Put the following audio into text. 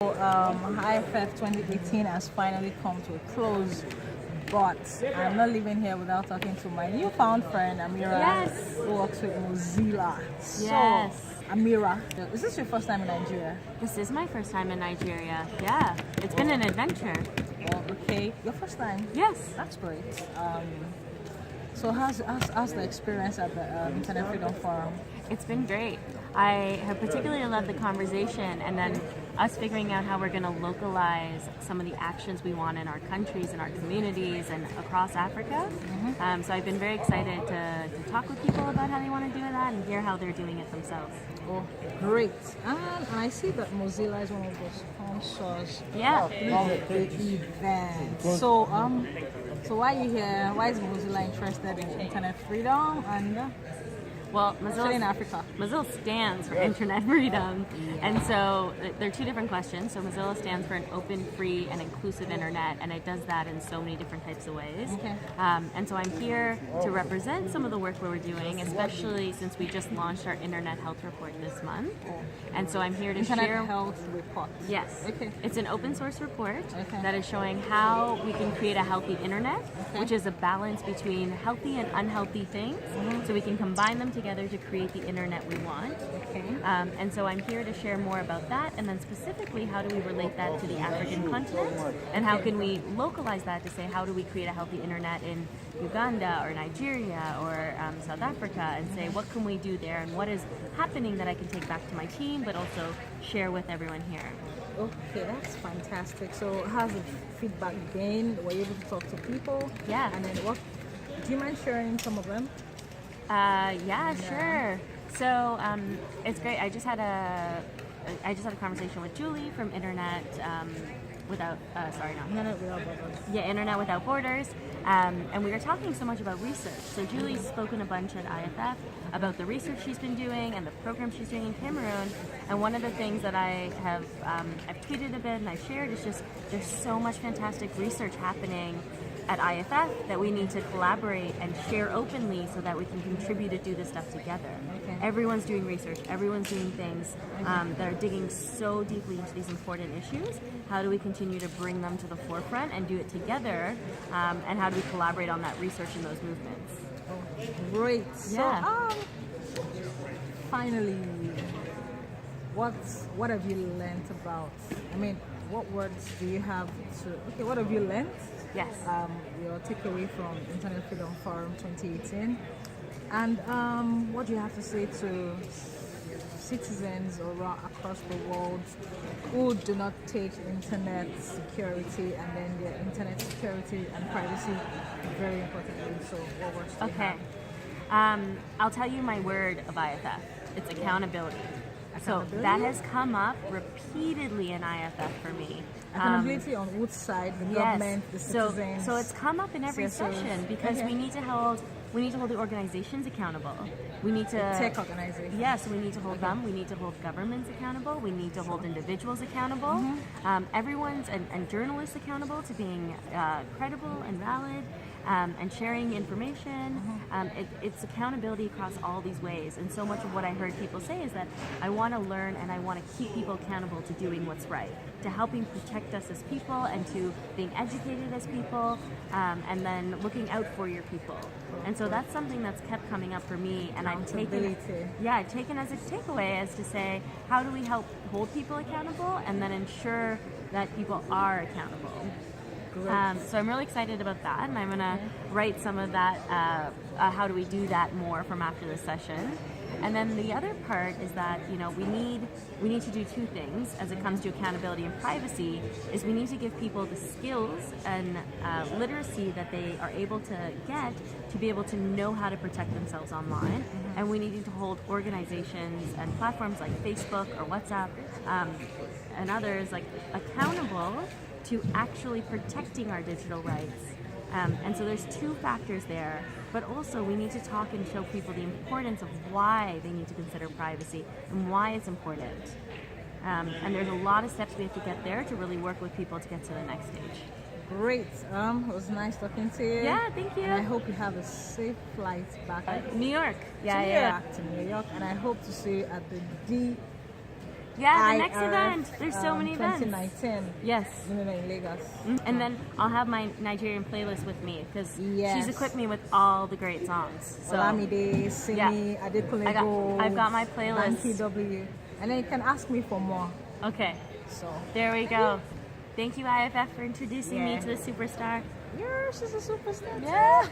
IFF 2018 has finally come to a close, but I'm not leaving here without talking to my newfound friend Amira, Yes. who works with Mozilla. Yes. So, Amira, is this your first time in Nigeria? This is my first time in Nigeria. Yeah, it's been an adventure. Oh, okay. Your first time? Yes. That's great. So how's the experience at the Internet Freedom Forum? It's been great. I have particularly loved the conversation and then us figuring out how we're going to localize some of the actions we want in our countries and our communities and across Africa. So I've been very excited to talk with people about how they want to do that and hear how they're doing it themselves. Oh, great. And I see that Mozilla is one of the sponsors Yeah. of the event. So why are you here? Why is Mozilla interested in internet freedom and Well, especially in Africa? Mozilla stands for internet freedom. And so there are two different questions. So Mozilla stands for an open, free, and inclusive internet, and it does that in so many different types of ways. Okay. And so I'm here to represent some of the work we're doing, especially since we just launched our Internet Health Report this month. And so I'm here to Internet share... Health Report. Yes. Okay. It's an open source report Okay. that is showing how we can create a healthy internet, which is a balance between healthy and unhealthy things, so we can combine them together to create the internet we want. Okay. And so I'm here to share more about that, and then specifically how do we relate that to the African continent, and how can we localize that to say how do we create a healthy internet in Uganda or Nigeria or South Africa, and say what can we do there and what is happening that I can take back to my team but also share with everyone here. Okay, that's fantastic. So how's the feedback been? Were you able to talk to people? Yeah. And then what? Do you mind sharing some of them? Yeah, sure. So it's great. I just had a conversation with Julie from Internet Without Internet Without Borders. Yeah, Internet Without Borders, and we were talking so much about research. So Julie's spoken a bunch at IFF about the research she's been doing and the program she's doing in Cameroon. And one of the things that I have I've tweeted a bit and I've shared is just there's so much fantastic research happening at IFF that we need to collaborate and share openly so that we can contribute to do this stuff together. Okay. Everyone's doing research, everyone's doing things that are digging so deeply into these important issues. How do we continue to bring them to the forefront and do it together? And how do we collaborate on that research in those movements? Oh, great. Yeah. So, finally, what have you learned about? I mean, what words do you have to? Okay, what have you learned? Yes. Your takeaway from Internet Freedom Forum 2018, and what do you have to say to citizens across the world who do not take internet security and then their internet security and privacy very importantly? So, what words do you Okay. have? I'll tell you my word of IFF. It's accountability. So Accountability? that has come up repeatedly in IFF for me. Accountability on which side? The government, the citizens. So it's come up in every CSOs. session because Okay. we need to hold the organizations accountable. We need to tech organizations. Yes, we need to hold them. We need to hold governments accountable. We need to hold individuals accountable. Everyone's and journalists accountable to being credible and valid. And sharing information. It's accountability across all these ways. And so much of what I heard people say is that I want to learn and I want to keep people accountable to doing what's right, to helping protect us as people and to being educated as people, and then looking out for your people. And so that's something that's kept coming up for me, and I've taken as a takeaway as to say, how do we help hold people accountable and then ensure that people are accountable? So I'm really excited about that, and I'm going to write some of that, how do we do that more from after this session. And then the other part is that, we need to do two things as it comes to accountability and privacy, is we need to give people the skills and literacy that they are able to get to be able to know how to protect themselves online. And we need to hold organizations and platforms like Facebook or WhatsApp and others accountable to actually protecting our digital rights. And so there's two factors there, but also we need to talk and show people the importance of why they need to consider privacy and why it's important. And there's a lot of steps we have to get there to really work with people to get to the next stage. Great. It was nice talking to you. Yeah, thank you. And I hope you have a safe flight back New York. to New York. And I hope to see you at the Yeah, the next event. There's so many events. 2019. Yes. In Lagos. And then I'll have my Nigerian playlist with me because Yes. she's equipped me with all the great songs. So Olamide, Simi, Adekunle Gold, I've got my playlist. Banky W. And then you can ask me for more. Okay, So there we go. Thank you, IFF, for introducing me Yeah. to the superstar. yeah, she's a superstar. Yeah.